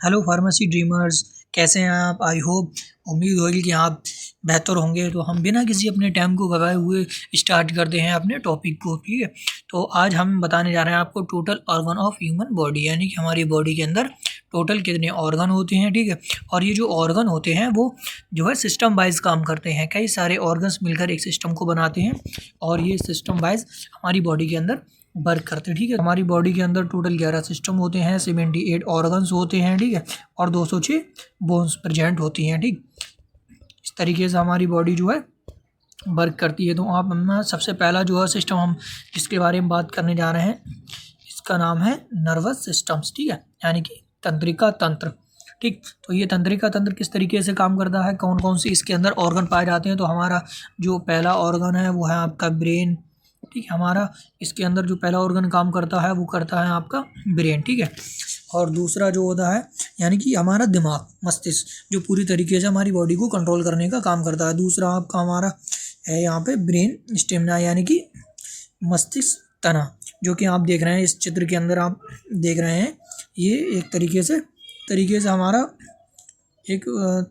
Hello pharmacy dreamers, कैसे हैं आप? आई होप, उम्मीद होगी कि आप बेहतर होंगे। तो हम बिना किसी अपने टाइम को गवाए हुए स्टार्ट करते हैं अपने टॉपिक को। ठीक है, तो आज हम बताने जा रहे हैं आपको total organ of human body, यानी कि हमारी बॉडी के अंदर टोटल कितने ऑर्गन होते हैं। ठीक है, और ये जो ऑर्गन होते हैं वो जो है सिस्टम वाइज काम करते हैं। कई सारे ऑर्गन्स मिलकर एक सिस्टम को बनाते हैं और ये सिस्टम वाइज हमारी बॉडी के अंदर वर्क करते हैं। ठीक है, हमारी बॉडी के अंदर टोटल 11 सिस्टम होते हैं, 78 ऑर्गन्स होते हैं। ठीक है, और 206 बोन्स प्रेजेंट होती हैं। ठीक, इस तरीके से हमारी बॉडी जो है वर्क करती है। तो आप हम सबसे पहला जो है सिस्टम हम जिसके बारे में बात करने जा रहे हैं, इसका नाम है नर्वस सिस्टम्स। ठीक है, यानी कि तंत्रिका तंत्र। ठीक, तो ये तंत्रिका तंत्र किस तरीके से काम करता है, कौन कौन सी इसके अंदर ऑर्गन पाए जाते हैं। तो हमारा जो पहला ऑर्गन है वो है आपका ब्रेन। ठीक है, हमारा इसके अंदर जो पहला ऑर्गन काम करता है वो करता है आपका ब्रेन। ठीक है, और दूसरा जो होता है यानी कि हमारा दिमाग, मस्तिष्क, जो पूरी तरीके से हमारी बॉडी को कंट्रोल करने का काम करता है। दूसरा आपका हमारा है यहाँ पे ब्रेन स्टेमिना, यानी कि मस्तिष्क तना, जो कि आप देख रहे हैं इस चित्र के अंदर आप देख रहे हैं। ये एक तरीके से हमारा एक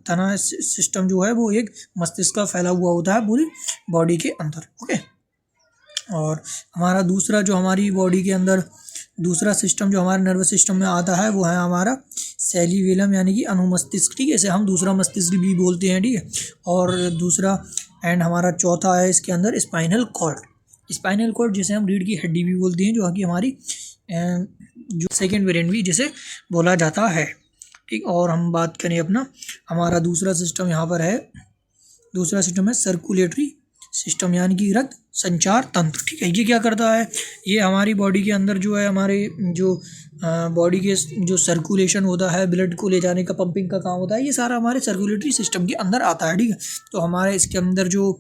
तना सिस्टम जो है वो एक मस्तिष्क का फैला हुआ होता है पूरी बॉडी के अंदर। ओके, और हमारा दूसरा जो हमारी बॉडी के अंदर दूसरा सिस्टम जो हमारे नर्वस सिस्टम में आता है वो है हमारा सेरिबेलम, यानी कि अनुमस्तिष्क। ठीक है, इसे हम दूसरा मस्तिष्क भी बोलते हैं। ठीक है, और दूसरा एंड हमारा चौथा है इसके अंदर स्पाइनल कॉर्ड। स्पाइनल कॉर्ड जिसे हम रीढ़ की हड्डी भी बोलते हैं, जो कि हमारी जो सेकेंड ब्रेन भी जिसे बोला जाता है। ठीक, और हम बात करें अपना हमारा दूसरा सिस्टम यहाँ पर है, दूसरा सिस्टम है सर्कुलेटरी सिस्टम, यानी कि रक्त संचार तंत्र। ठीक है, ये क्या करता है, ये हमारी बॉडी के अंदर जो है हमारे जो बॉडी के जो सर्कुलेशन होता है, ब्लड को ले जाने का, पंपिंग का काम होता है, ये सारा हमारे सर्कुलेटरी सिस्टम के अंदर आता है। ठीक है, तो हमारे इसके अंदर जो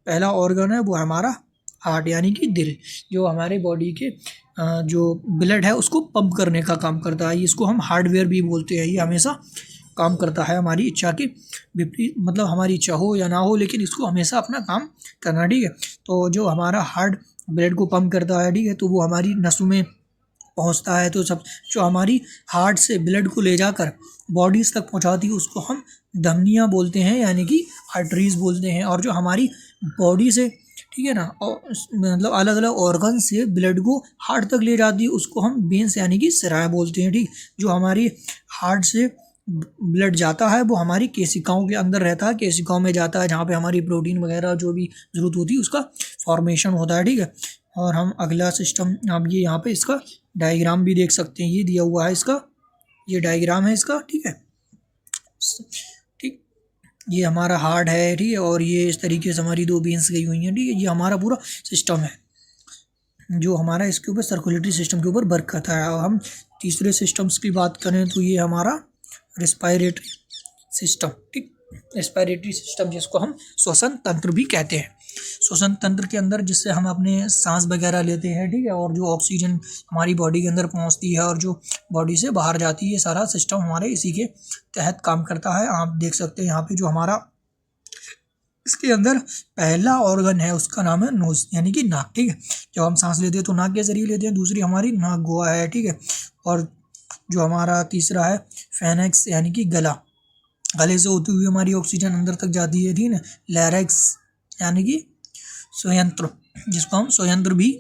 पहला ऑर्गन है वो हमारा हार्ट, यानी कि दिल, जो हमारे बॉडी के जो ब्लड है उसको पंप करने का काम करता है। इसको हम हार्डवेयर भी बोलते हैं। ये हमेशा काम करता है हमारी इच्छा के विपरीत, मतलब हमारी इच्छा हो या ना हो, लेकिन इसको हमेशा अपना काम करना। ठीक है, तो जो हमारा हार्ट ब्लड को पंप करता है, ठीक है, तो वो हमारी नसों में पहुंचता है। तो सब जो हमारी हार्ट से ब्लड को ले जाकर बॉडीज़ तक पहुंचाती है उसको हम धमनियाँ बोलते हैं, यानी कि आर्टरीज बोलते हैं। और जो हमारी बॉडी से, ठीक है ना, और मतलब अलग अलग ऑर्गन से ब्लड को हार्ट तक ले जाती है उसको हम वेन्स, यानी कि सिराएँ बोलते हैं। ठीक, जो हमारी हार्ट से ब्लड जाता है वो हमारी केशिकाओं के अंदर रहता है, केशिकाओं में जाता है जहाँ पे हमारी प्रोटीन वगैरह जो भी ज़रूरत होती है उसका फॉर्मेशन होता है। ठीक है, और हम अगला सिस्टम, आप ये यहाँ पे इसका डायग्राम भी देख सकते हैं, ये दिया हुआ है इसका, ये डायग्राम है इसका। ठीक है, ठीक, ये हमारा हार्ट है। ठीक है, और ये इस तरीके से हमारी दो वेन्स गई हुई हैं। ठीक है, ये हमारा पूरा सिस्टम है जो हमारा इसके ऊपर सर्कुलेटरी सिस्टम के ऊपर वर्क करता है। और हम तीसरे सिस्टम्स की बात करें तो ये हमारा रेस्पिरेटरी सिस्टम। ठीक, रेस्पिरेटरी सिस्टम जिसको हम श्वसन तंत्र भी कहते हैं। श्वसन तंत्र के अंदर जिससे हम अपने सांस वगैरह लेते हैं, ठीक है, और जो ऑक्सीजन हमारी बॉडी के अंदर पहुंचती है और जो बॉडी से बाहर जाती है, सारा सिस्टम हमारे इसी के तहत काम करता है। आप देख सकते हैं यहाँ पे जो हमारा इसके अंदर पहला ऑर्गन है उसका नाम है नोज, यानी कि नाक। ठीक है, जब हम सांस लेते हैं तो नाक के जरिए लेते हैं। दूसरी हमारी नाक गोवा है। ठीक है, और जो हमारा तीसरा है फेनेक्स, यानी कि गला, गले से होती हुई हमारी ऑक्सीजन अंदर तक जाती है। ठीक है, लैरिक्स यानी कि स्वयंत्र, जिसको हम स्वयंत्र भी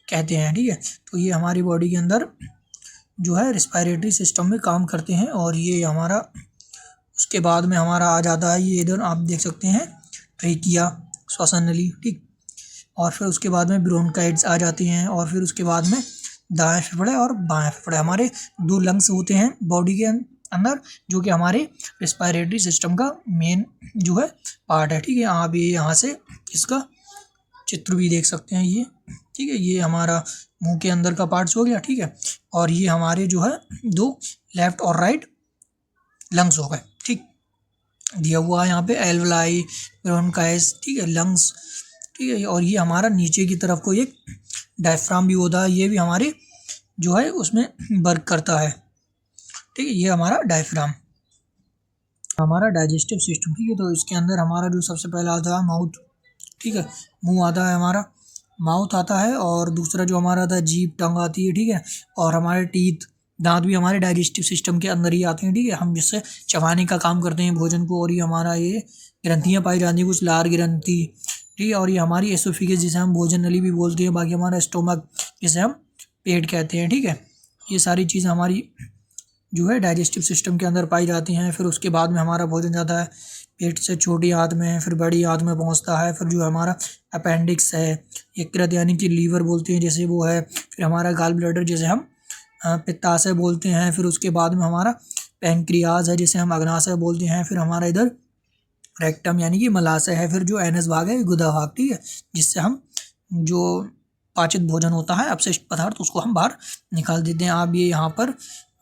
कहते हैं। ठीक है, तो ये हमारी बॉडी के अंदर जो है रिस्पायरेटरी सिस्टम में काम करते हैं। और ये हमारा उसके बाद में हमारा आ जाता है, ये इधर आप देख सकते हैं ट्रेकिया, श्वसन नली। ठीक, और फिर उसके बाद में ब्रोंकाइड्स आ जाते हैं। और फिर उसके बाद में दाएं फेफड़े और बाएं फेफड़े, हमारे दो लंग्स होते हैं बॉडी के अंदर, जो कि हमारे रेस्पिरेटरी सिस्टम का मेन जो है पार्ट है। ठीक है, आप ये यहाँ से इसका चित्र भी देख सकते हैं ये। ठीक है, ये हमारा मुंह के अंदर का पार्ट्स हो गया। ठीक है, और ये हमारे जो है दो लेफ्ट और राइट लंग्स हो गए। ठीक, दिया हुआ है यहाँ पे एल्वलाई, ब्रोंकाइस, ठीक है, लंग्स। ठीक है, और ये हमारा नीचे की तरफ को एक डायफ्राम भी होता है, ये भी हमारे जो है उसमें वर्क करता है। ठीक है, ये हमारा डायफ्राम, हमारा डाइजेस्टिव सिस्टम। ठीक है, तो इसके अंदर हमारा जो सबसे पहला आता है माउथ। ठीक है, मुंह आता है हमारा, माउथ आता है। और दूसरा जो हमारा आता है जीभ, टंग आती है। ठीक है, और हमारे टीथ दांत भी हमारे डाइजेस्टिव सिस्टम के अंदर ही आते हैं, ठीक है। हम जिससे चबाने का काम करते हैं भोजन को, और ये हमारा ये ग्रंथियाँ पाई जाती हैं, कुछ लार ग्रंथि, ठीक है। और ये हमारी एसोफिगस जिसे हम भोजन नली भी बोलते हैं, बाकी हमारा स्टोमक जिसे हम पेट कहते हैं, ठीक है। ये सारी चीज़ें हमारी जो है डाइजेस्टिव सिस्टम के अंदर पाई जाती हैं। फिर उसके बाद में हमारा भोजन जाता है पेट से छोटी आंत में, फिर बड़ी आंत में पहुंचता है। फिर जो हमारा अपेंडिक्स है, यकृत यानी कि लीवर बोलते हैं जैसे वो है, फिर हमारा गाल ब्लैडर जिसे हम पित्ताशय बोलते हैं, फिर उसके बाद में हमारा पैंक्रियाज है जिसे हम अग्नाशय बोलते हैं, फिर हमारा इधर रेक्टम यानी कि मलाशय है, फिर जो एनस भाग है गुदा भाग, ठीक है, जिससे हम जो पाचित भोजन होता है अपशिष्ट पदार्थ उसको हम बाहर निकाल देते हैं। आप ये यहाँ पर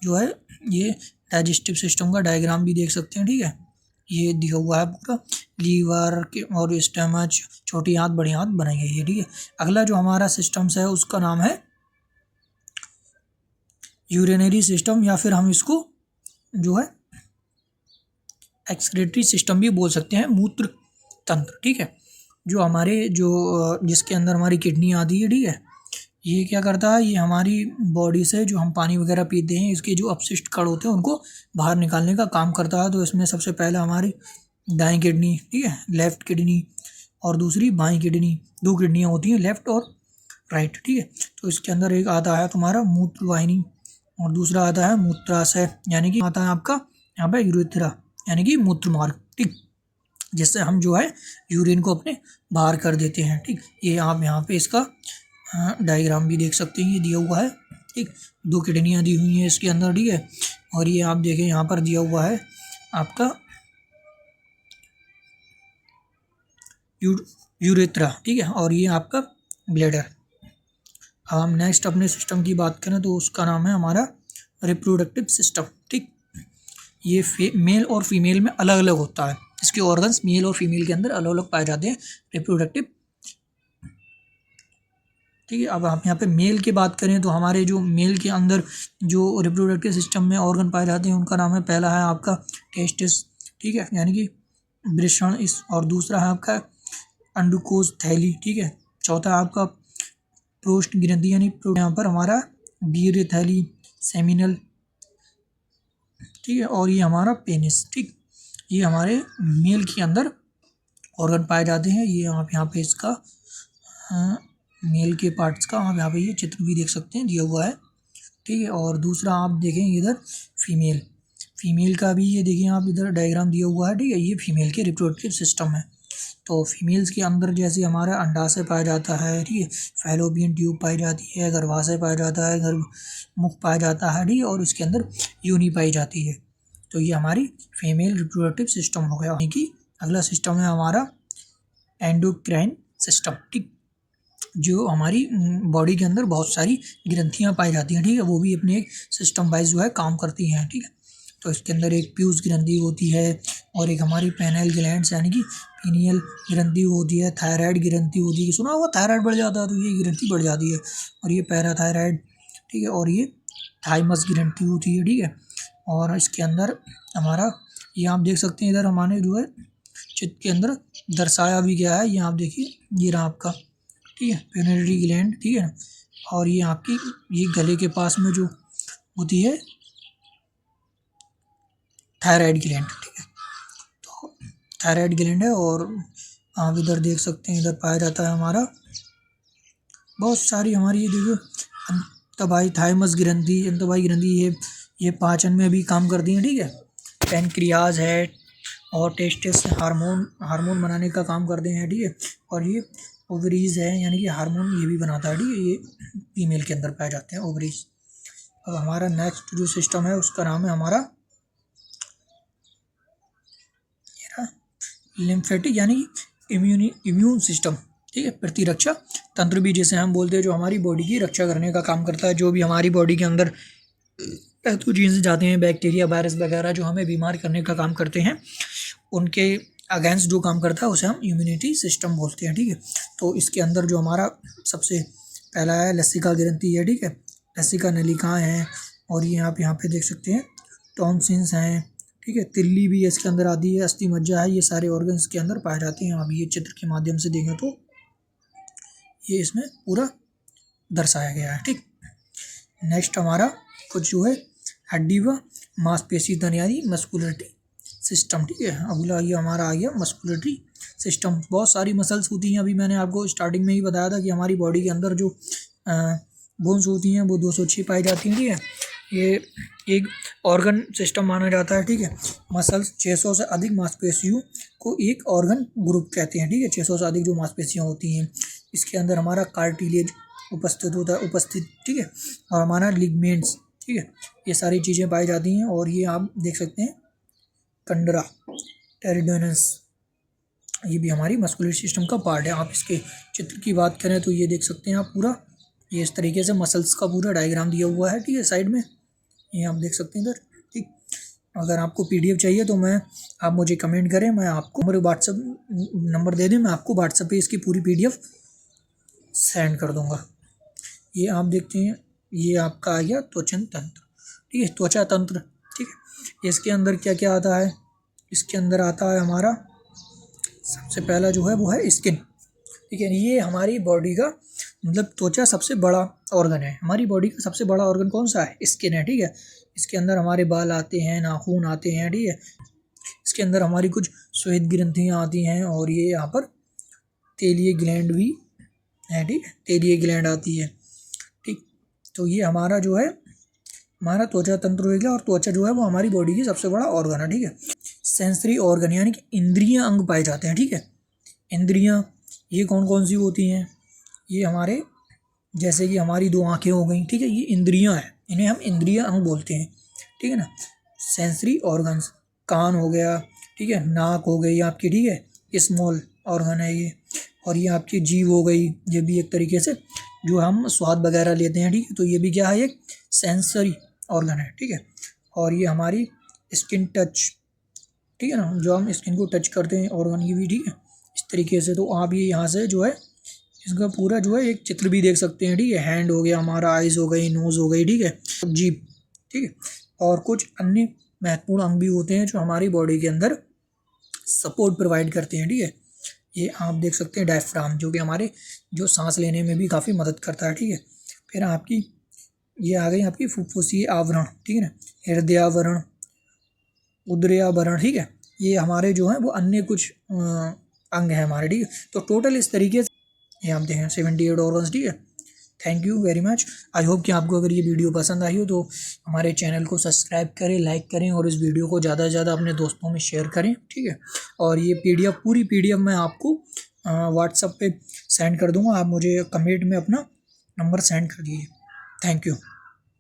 जो है ये डाइजेस्टिव सिस्टम का डायग्राम भी देख सकते हैं, ठीक है। ये दिया हुआ है पूरा लीवर के और स्टमक, छोटी आंत बड़ी आंत बनाई गई है, ठीक है। अगला जो हमारा सिस्टम्स है उसका नाम है यूरिनरी सिस्टम, या फिर हम इसको जो है एक्सक्रीटरी सिस्टम भी बोल सकते हैं, मूत्र तंत्र, ठीक है। जो हमारे जो जिसके अंदर हमारी किडनी आती है, ठीक है। ये क्या करता है, ये हमारी बॉडी से जो हम पानी वगैरह पीते हैं इसके जो अपशिष्ट कण होते हैं उनको बाहर निकालने का काम करता है। तो इसमें सबसे पहला हमारी दाएं किडनी, ठीक है, लेफ़्ट किडनी, और दूसरी बाएं किडनी, 2 किडनियाँ होती हैं लेफ़्ट और राइट, ठीक है। तो इसके अंदर एक आता है तुम्हारा मूत्र वाहिनी, और दूसरा आता है मूत्राशय यानी कि आता है आपका यहाँ पे यूरेथ्रा यानी कि मूत्र मार्ग, ठीक, जिससे हम जो है यूरिन को अपने बाहर कर देते हैं, ठीक। ये आप यहाँ पे इसका डायग्राम भी देख सकते हैं, ये दिया हुआ है, ठीक। 2 किडनियाँ दी हुई हैं इसके अंदर, ठीक है। और ये आप देखें यहाँ पर दिया हुआ है आपका यूरेथ्रा, ठीक है, और ये आपका ब्लैडर। अब हम नेक्स्ट अपने सिस्टम की बात करें तो उसका नाम है हमारा रिप्रोडक्टिव सिस्टम, ठीक। ये मेल और फीमेल में अलग अलग होता है, इसके ऑर्गन्स मेल और फीमेल के अंदर अलग अलग पाए जाते हैं, रिप्रोडक्टिव, ठीक है। अब हम यहाँ पे मेल की बात करें तो हमारे जो मेल के अंदर जो रिप्रोडक्टिव सिस्टम में ऑर्गन पाए जाते हैं उनका नाम है, पहला है आपका टेस्टिस, ठीक है, यानी कि वृषण इस, और दूसरा है आपका अंडुकोश थैली, ठीक है। चौथा है आपका प्रोस्ट ग्रंथि यानी यहाँ पर हमारा वीर्य थैली, सेमिनल, ठीक है, और ये हमारा पेनिस, ठीक। ये हमारे मेल के अंदर ऑर्गन पाए जाते हैं। ये आप यहाँ पे इसका मेल के पार्ट्स का आप यहाँ पे ये चित्र भी देख सकते हैं, दिया हुआ है, ठीक है। और दूसरा आप देखें इधर फीमेल का भी ये देखिए आप इधर डायग्राम दिया हुआ है, ठीक है। ये फीमेल के रिप्रोडक्टिव सिस्टम है। तो फीमेल्स के अंदर जैसे हमारा अंडाशय पाया जाता है, ठीक है, फैलोपियन ट्यूब पाई जाती है, गर्भाशय पाया जाता है, गर्भमुख पाया जाता है, ठीक है, और इसके अंदर योनि पाई जाती है। तो ये हमारी फीमेल रिप्रोडक्टिव सिस्टम हो गया। यानी कि अगला सिस्टम है हमारा एंडोक्राइन सिस्टम, ठीक, जो हमारी बॉडी के अंदर बहुत सारी ग्रंथियाँ पाई जाती हैं, ठीक है, वो भी अपने एक सिस्टम वाइज जो है काम करती हैं, ठीक है। तो इसके अंदर एक पीयूष ग्रंथि होती है, और एक हमारी पेनाइल ग्लैंड्स यानी कि पीनियल ग्रंथि होती है, थायराइड ग्रंथि होती है, सुना हुआ थायराइड बढ़ जाता है तो ये ग्रंथि बढ़ जाती है, और ये पैराथायराइड, ठीक है, और ये थाइमस ग्रंथि होती है, ठीक है। और इसके अंदर हमारा ये आप देख सकते हैं इधर हमारे जो है चित्र के अंदर दर्शाया भी गया है, ये आप देखिए, ये रहा आपका, ठीक है, पिट्यूटरी ग्लैंड, ठीक है। और ये आपकी ये गले के पास में जो होती है थायराइड ग्लैंड, ठीक है। तो थायराइड ग्लैंड है, और आप इधर देख सकते हैं इधर पाया जाता है हमारा बहुत सारी हमारी ये देखो अंतबाई थाइमस ग्रंथि, अंतबाई ग्रंथि, ये पाचन में भी काम करती हैं, ठीक है। पैनक्रियाज है, और टेस्टिस हार्मोन बनाने का काम करते हैं, ठीक है। और ये ओवरीज है यानी कि हार्मोन ये भी बनाता है, ठीक है, ये फीमेल के अंदर पाए जाते हैं ओवरीज। अब हमारा नेक्स्ट जो सिस्टम है उसका नाम है हमारा लिम्फेटिक यानी इम्यून सिस्टम, ठीक है, प्रतिरक्षा तंत्र भी जिसे हम बोलते हैं, जो हमारी बॉडी की रक्षा करने का काम करता है। जो भी हमारी बॉडी के अंदर पैथोजेंस जाते हैं, बैक्टीरिया वायरस वगैरह जो हमें बीमार करने का काम करते हैं, उनके अगेंस्ट जो काम करता है उसे हम इम्यूनिटी सिस्टम बोलते हैं, ठीक है। तो इसके अंदर जो हमारा सबसे पहला है लसिका ग्रंथि है, ठीक है, लसिका नलिकाएं हैं, और ये आप यहाँ पे देख सकते हैं टॉन्सिल्स हैं, ठीक है, तिल्ली भी इसके अंदर आती है, अस्थि मज्जा है, ये सारे ऑर्गन्स के अंदर पाए जाते हैं। आप ये चित्र के माध्यम से देखें तो ये इसमें पूरा दर्शाया गया है, ठीक। नेक्स्ट हमारा कुछ जो है हड्डी व मांसपेशी तंत्र यानी मस्कुलरिटी सिस्टम, ठीक है। अगला ये हमारा आ गया मस्कुलरिटी सिस्टम। बहुत सारी मसल्स होती हैं, अभी मैंने आपको स्टार्टिंग में ही बताया था कि हमारी बॉडी के अंदर जो बोन्स होती हैं वो 206 पाई जाती हैं, ठीक है। ये एक ऑर्गन सिस्टम माना जाता है, ठीक है। मसल्स 600 से अधिक मांसपेशियों को एक ऑर्गन ग्रुप कहते हैं, ठीक है। 600 से अधिक जो मांसपेशियाँ होती हैं, इसके अंदर हमारा कार्टिलेज उपस्थित होता है, ठीक है, और हमारा लिगमेंट्स, ठीक है, ये सारी चीज़ें पाई जाती हैं। और ये आप देख सकते हैं कंडरा टेरिडोनस, ये भी हमारी मस्कुलर सिस्टम का पार्ट है। आप इसके चित्र की बात करें तो ये देख सकते हैं आप पूरा, ये इस तरीके से मसल्स का पूरा डायग्राम दिया हुआ है, ठीक है, साइड में ये आप देख सकते हैं इधर, ठीक। अगर आपको पीडीएफ चाहिए तो आप मुझे कमेंट करें, मैं आपको मेरे व्हाट्सअप नंबर दे दें, मैं आपको व्हाट्सअप पे इसकी पूरी पीडीएफ सेंड कर दूँगा। ये आप देखते हैं, ये आपका आ गया त्वचन तंत्र, ठीक है, त्वचा तंत्र, ठीक है। इसके अंदर क्या क्या आता है, इसके अंदर आता है हमारा सबसे पहला जो है वो है स्किन, ठीक है। ये हमारी बॉडी का मतलब त्वचा सबसे बड़ा ऑर्गन है, हमारी बॉडी का सबसे बड़ा ऑर्गन कौन सा है, स्किन है, ठीक है। इसके अंदर हमारे बाल आते हैं, नाखून आते हैं, ठीक है। इसके अंदर हमारी कुछ श्वेत ग्रंथियाँ आती हैं, और ये यहाँ पर तेलीय ग्लैंड भी है, ठीक है, तेलीय ग्लैंड आती है, ठीक। तो ये हमारा जो है हमारा त्वचा तंत्र हो गया, और त्वचा जो है वो हमारी बॉडी की सबसे बड़ा ऑर्गन है, ठीक है। सेंसरी ऑर्गन यानी कि इंद्रियां अंग पाए जाते हैं, ठीक है। इंद्रियां ये कौन कौन सी होती हैं, ये हमारे जैसे कि हमारी 2 आँखें हो गई, ठीक है, ये इंद्रियां हैं, इन्हें हम इंद्रिय अंग बोलते हैं, ठीक है ना। सेंसरी ऑर्गन्स, कान हो गया, ठीक है, नाक हो गई आपकी, ठीक है, स्मॉल ऑर्गन है ये। और ये आपकी जीभ हो गई, ये भी एक तरीके से जो हम स्वाद वगैरह लेते हैं, ठीक है, तो ये भी क्या है, एक सेंसरी ऑर्गन है, ठीक है। और ये हमारी स्किन टच, ठीक है ना, जो हम स्किन को टच करते हैं ऑर्गन की भी, ठीक है, इस तरीके से। तो आप ये यहाँ से जो है इसका पूरा जो है एक चित्र भी देख सकते हैं, ठीक है। हैंड हो गया हमारा, आइज़ हो गई, नोज़ हो गई, ठीक है, जीभ, ठीक है। और कुछ अन्य महत्वपूर्ण अंग भी होते हैं जो हमारी बॉडी के अंदर सपोर्ट प्रोवाइड करते हैं, ठीक है। ये आप देख सकते हैं डायफ्राम, जो कि हमारे जो सांस लेने में भी काफ़ी मदद करता है, ठीक है। फिर आपकी ये आ गई आपकी फुफ्फुसीय आवरण, ठीक है ना, हृदयावरण, उदरावरण, ठीक है। ये हमारे जो हैं वो अन्य कुछ अंग हैं हमारे, ठीक है। तो टोटल इस तरीके से ये आप देखें 78 ऑर्गन्स, ठीक है। Thank you very much. I hope कि आपको अगर ये वीडियो पसंद आई हो तो हमारे चैनल को सब्सक्राइब करें, लाइक करें, और इस वीडियो को ज़्यादा से ज़्यादा अपने दोस्तों में शेयर करें, ठीक है। और ये पीडीएफ पूरी पीडीएफ मैं आपको व्हाट्सएप पे सेंड कर दूँगा, आप मुझे कमेंट में अपना नंबर सेंड कर दीजिए। Thank you.